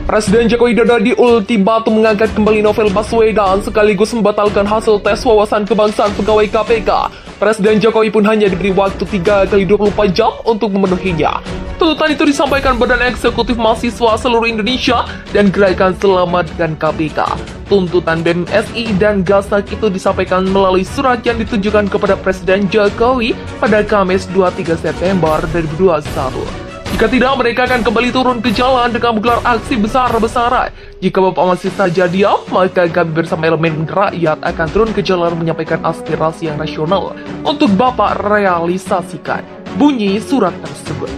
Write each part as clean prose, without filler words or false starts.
Presiden Joko Widodo di ultimatum mengangkat kembali Novel Baswedan sekaligus membatalkan hasil tes wawasan kebangsaan pegawai KPK. Presiden Jokowi pun hanya diberi waktu 3 kali 24 jam untuk memenuhinya. Tuntutan itu disampaikan Badan Eksekutif Mahasiswa Seluruh Indonesia dan Gerakan Selamatkan KPK. Tuntutan BEM SI dan GASAK itu disampaikan melalui surat yang ditujukan kepada Presiden Jokowi pada Kamis 23 September 2021. Jika tidak, mereka akan kembali turun ke jalan dengan menggelar aksi besar-besaran. Jika Bapak masih saja diam, maka kami bersama elemen rakyat akan turun ke jalan menyampaikan aspirasi yang rasional untuk Bapak realisasikan. Bunyi surat tersebut.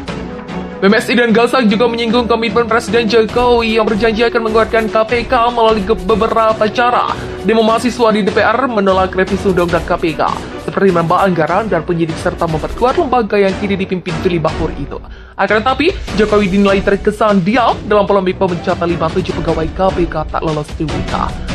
BMSI dan GASAK juga menyinggung komitmen Presiden Jokowi yang berjanji akan menguatkan KPK melalui beberapa cara. Demo mahasiswa di DPR menolak revisi Undang-Undang KPK, seperti menambah anggaran dan penyidik serta memperkuat lembaga yang kini dipimpin Firly Bahuri itu. Akan tetapi, Jokowi dinilai terkesan diam dalam polemik pemecatan 57 pegawai KPK tak lolos TWK.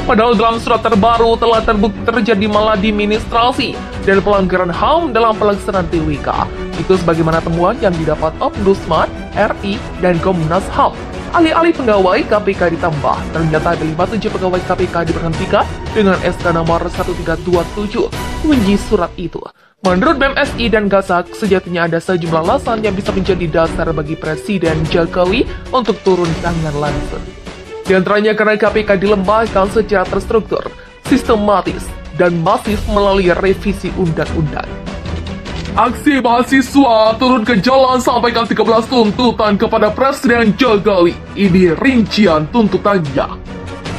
Padahal dalam surat terbaru telah terbukti terjadi maladministrasi dan pelanggaran HAM dalam pelaksanaan TWK. Itu sebagaimana temuan yang didapat Ombudsman RI dan Komnas HAM. Alih-alih pegawai KPK ditambah, ternyata ada 57 pegawai KPK diberhentikan dengan SK nomor 1327, bunyi surat itu. Menurut BMSI dan GASAK, sejatinya ada sejumlah alasan yang bisa menjadi dasar bagi Presiden Jokowi untuk turun tangan langsung. Di antaranya karena KPK dilembagkan secara terstruktur, sistematis, dan masif melalui revisi undang-undang. Aksi mahasiswa turun ke jalan sampaikan 13 tuntutan kepada Presiden Jokowi. Ini rincian tuntutannya.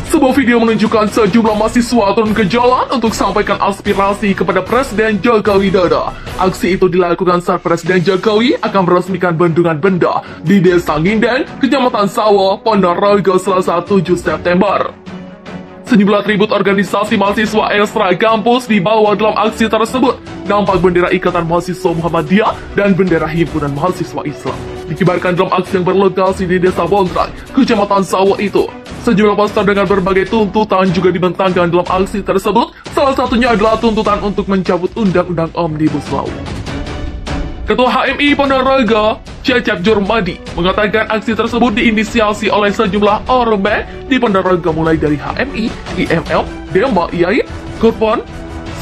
Sebuah video menunjukkan sejumlah mahasiswa turun ke jalan untuk sampaikan aspirasi kepada Presiden Joko Widodo. Aksi itu dilakukan saat Presiden Jokowi akan meresmikan bendungan benda di Desa Nginden, Kecamatan Sawo, Ponorogo, Selasa 7 September. Sejumlah atribut organisasi mahasiswa ekstra kampus dibawa dalam aksi tersebut. Nampak bendera Ikatan Mahasiswa Muhammadiyah dan bendera Himpunan Mahasiswa Islam dikibarkan dalam aksi yang berlokasi di Desa Bondrang, Kecamatan Sawo itu. Sejumlah poster dengan berbagai tuntutan juga dibentangkan dalam aksi tersebut. Salah satunya adalah tuntutan untuk mencabut Undang-Undang Omnibus Law. Ketua HMI Ponorogo, Cecep Jurmadi, mengatakan aksi tersebut diinisiasi oleh sejumlah ormas di Ponorogo mulai dari HMI, IML, Dema IAI, Kurpon,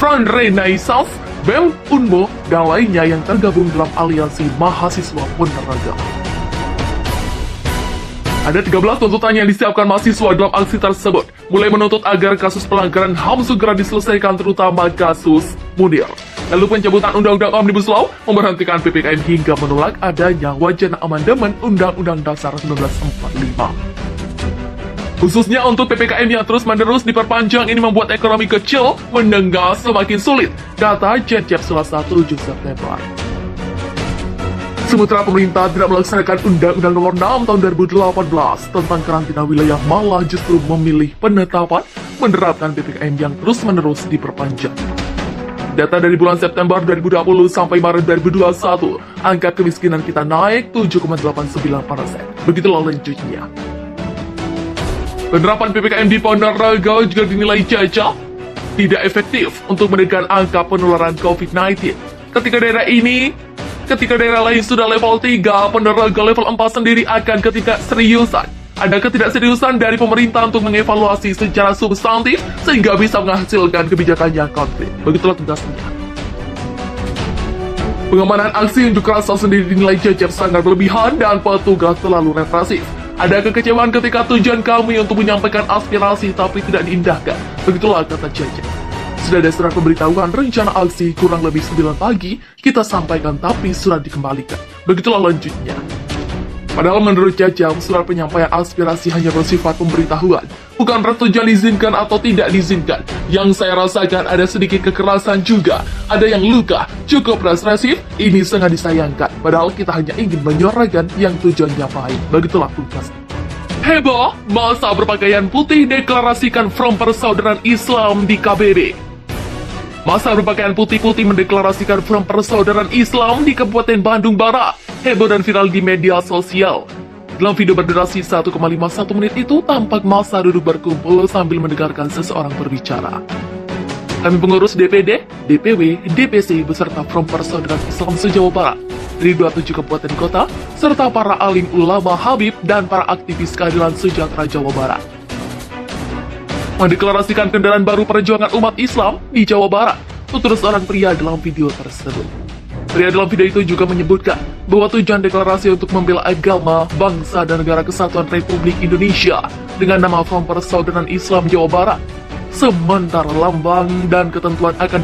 Front Renaissance, BEM Unbo, dan lainnya yang tergabung dalam aliansi mahasiswa Ponorogo. Ada 13 tuntutan yang disiapkan mahasiswa dalam aksi tersebut, mulai menuntut agar kasus pelanggaran HAM segera diselesaikan, terutama kasus Munir. Lalu pencabutan Undang-Undang Omnibus Law, memberhentikan PPKM hingga menolak adanya wacana amandemen Undang-Undang Dasar 1945. Khususnya untuk PPKM yang terus-menerus diperpanjang ini membuat ekonomi kecil menengah semakin sulit, kata Cecep Selasa 7 September. Sementara pemerintah tidak melaksanakan Undang-Undang Nomor 6 Tahun 2018 tentang karantina wilayah, malah justru memilih penetapan menerapkan PPKM yang terus-menerus diperpanjang. Data dari bulan September 2020 sampai Maret 2021, angka kemiskinan kita naik 7,89%. Begitulah lanjutnya. Penerapan PPKM di Ponorogo juga dinilai cacat, tidak efektif untuk menekan angka penularan COVID-19. Ketika daerah lain sudah level 3, Ponorogo level 4 sendiri akan ketidakseriusan. Ada ketidakseriusan dari pemerintah untuk mengevaluasi secara substantif sehingga bisa menghasilkan kebijakan yang konkret. Begitulah tugasnya. Pengamanan aksi unjuk rasa sendiri dinilai Cecep sangat berlebihan dan petugas terlalu represif. Ada kekecewaan ketika tujuan kami untuk menyampaikan aspirasi tapi tidak diindahkan. Begitulah kata Cecep. Sudah ada surat pemberitahuan rencana aksi kurang lebih 9 pagi, kita sampaikan tapi surat dikembalikan. Begitulah lanjutnya. Padahal menurut Cecep, surat penyampaian aspirasi hanya bersifat pemberitahuan, bukan bertujuan diizinkan atau tidak diizinkan. Yang saya rasakan ada sedikit kekerasan juga, ada yang luka, cukup represif, ini sangat disayangkan. Padahal kita hanya ingin menyuarakan yang tujuannya baik. Begitulah tugas. Heboh, masa berpakaian putih deklarasikan Front Persaudaraan Islam di KBB. Masa berpakaian putih-putih mendeklarasikan Front Persaudaraan Islam di Kabupaten Bandung Barat. Heboh dan viral di media sosial. Dalam video berdurasi 1,51 menit itu, tampak massa duduk berkumpul sambil mendengarkan seseorang berbicara. Kami pengurus DPD, DPW, DPC, beserta Front Persaudaraan Islam se-Jawa Barat dari 27 kabupaten kota, serta para alim ulama Habib dan para aktivis keadilan sejahtera Jawa Barat mendeklarasikan kendaraan baru perjuangan umat Islam di Jawa Barat, tutur seorang pria dalam video tersebut. Pria dalam video itu juga menyebutkan bahwa tujuan deklarasi untuk membela agama, bangsa, dan negara kesatuan Republik Indonesia dengan nama Front Persaudaraan Islam Jawa Barat. Sementara lambang dan ketentuan akan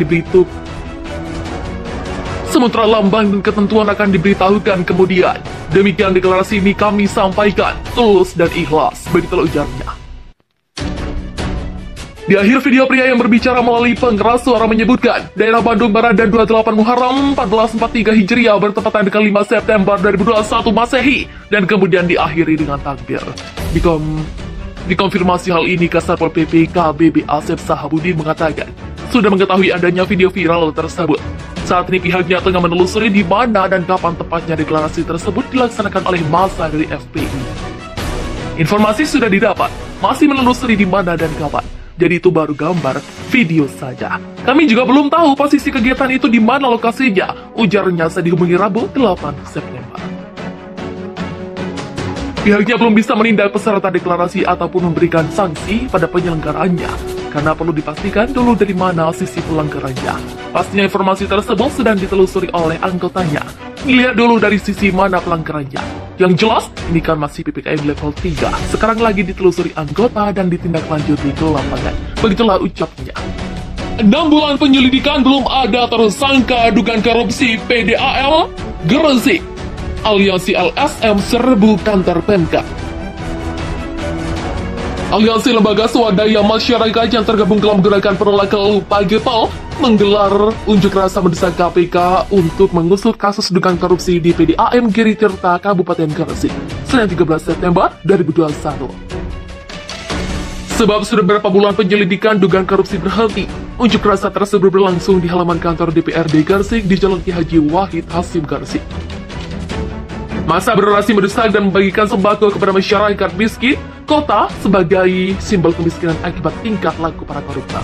diberitahukan kemudian. Demikian deklarasi ini kami sampaikan, tulus dan ikhlas, begitulah ujarnya. Di akhir video, pria yang berbicara melalui pengeras suara menyebutkan daerah Bandung Barat dan 28 Muharram 1443 Hijriah bertepatan dengan 5 September 2021 Masehi, dan kemudian diakhiri dengan takbir. Dikonfirmasi hal ini, Kasatpol PP KBB Asep Sahabudin mengatakan sudah mengetahui adanya video viral tersebut. Saat ini pihaknya tengah menelusuri di mana dan kapan tepatnya deklarasi tersebut dilaksanakan oleh massa dari FPI. Informasi sudah didapat, masih menelusuri di mana dan kapan. Jadi itu baru gambar video saja. Kami juga belum tahu posisi kegiatan itu di mana lokasinya, ujarnya saat dihubungi Rabu 8 September. Pihaknya belum bisa menindak peserta deklarasi ataupun memberikan sanksi pada penyelenggaranya, karena perlu dipastikan dulu dari mana sisi pelanggarannya. Pastinya informasi tersebut sedang ditelusuri oleh anggotanya. Lihat dulu dari sisi mana pelanggarannya. Yang jelas, ini kan masih PPKM level 3. Sekarang lagi ditelusuri anggota dan ditindaklanjuti ke lapangan. Begitulah ucapnya. 6 bulan penyelidikan belum ada tersangka dugaan korupsi PDAM Gresik. Aliansi LSM serbu kantor Pemkab. Aliansi Lembaga Swadaya Masyarakat yang tergabung dalam gerakan penolakan lupa getol menggelar unjuk rasa mendesak KPK untuk mengusut kasus dugaan korupsi di PDAM Giri Tirta, Kabupaten Gresik, Senin 13 September 2021. Sebab sudah beberapa bulan penyelidikan dugaan korupsi berhenti, unjuk rasa tersebut berlangsung di halaman kantor DPRD Gresik di Jalan Ki Haji Wahid Hasim Gresik. Masa berorasi mendesak dan membagikan sembako kepada masyarakat miskin kota sebagai simbol kemiskinan akibat tingkah laku para koruptor.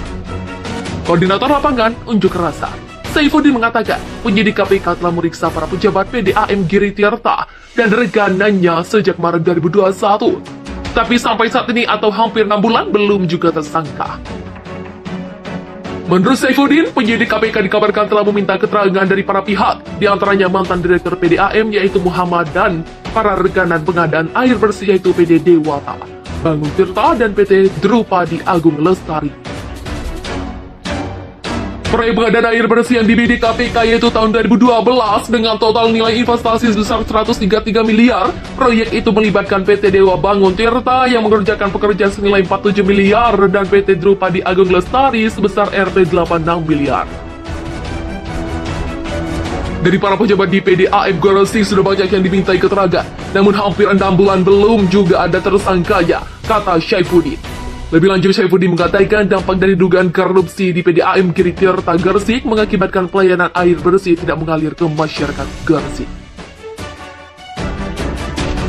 Koordinator lapangan unjuk rasa, Saifuddin mengatakan penyidik KPK telah meriksa para pejabat PDAM Giri Tirta dan rekanannya sejak Maret 2021. Tapi sampai saat ini atau hampir 6 bulan belum juga tersangka. Menurut Saifuddin, penyidik KPK dikabarkan telah meminta keterangan dari para pihak, di antaranya mantan direktur PDAM yaitu Muhammad dan para rekanan pengadaan air bersih yaitu PT Dewata, Bangun Tirta, dan PT Drupadi Agung Lestari. Proyek pengadaan air bersih yang dibidik KPK yaitu tahun 2012 dengan total nilai investasi sebesar 133 miliar. Proyek itu melibatkan PT Dewa Bangun Tirta yang mengerjakan pekerjaan senilai 47 miliar dan PT Drupadi Agung Lestari sebesar Rp 86 miliar. Dari para pejabat di PDAM Gresik sudah banyak yang dimintai keterangan, namun hampir 6 bulan belum juga ada tersangkanya, kata Saifuddin. Lebih lanjut, Saifuddin mengatakan dampak dari dugaan korupsi di PDAM Giri Tirta Gresik mengakibatkan pelayanan air bersih tidak mengalir ke masyarakat Gresik.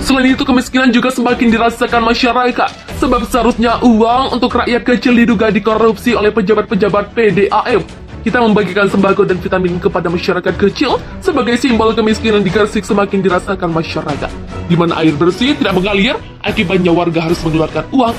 Selain itu, kemiskinan juga semakin dirasakan masyarakat, sebab seharusnya uang untuk rakyat kecil diduga dikorupsi oleh pejabat-pejabat PDAM. Kita membagikan sembako dan vitamin kepada masyarakat kecil sebagai simbol kemiskinan di Gresik semakin dirasakan masyarakat, di mana air bersih tidak mengalir, akibatnya warga harus mengeluarkan uang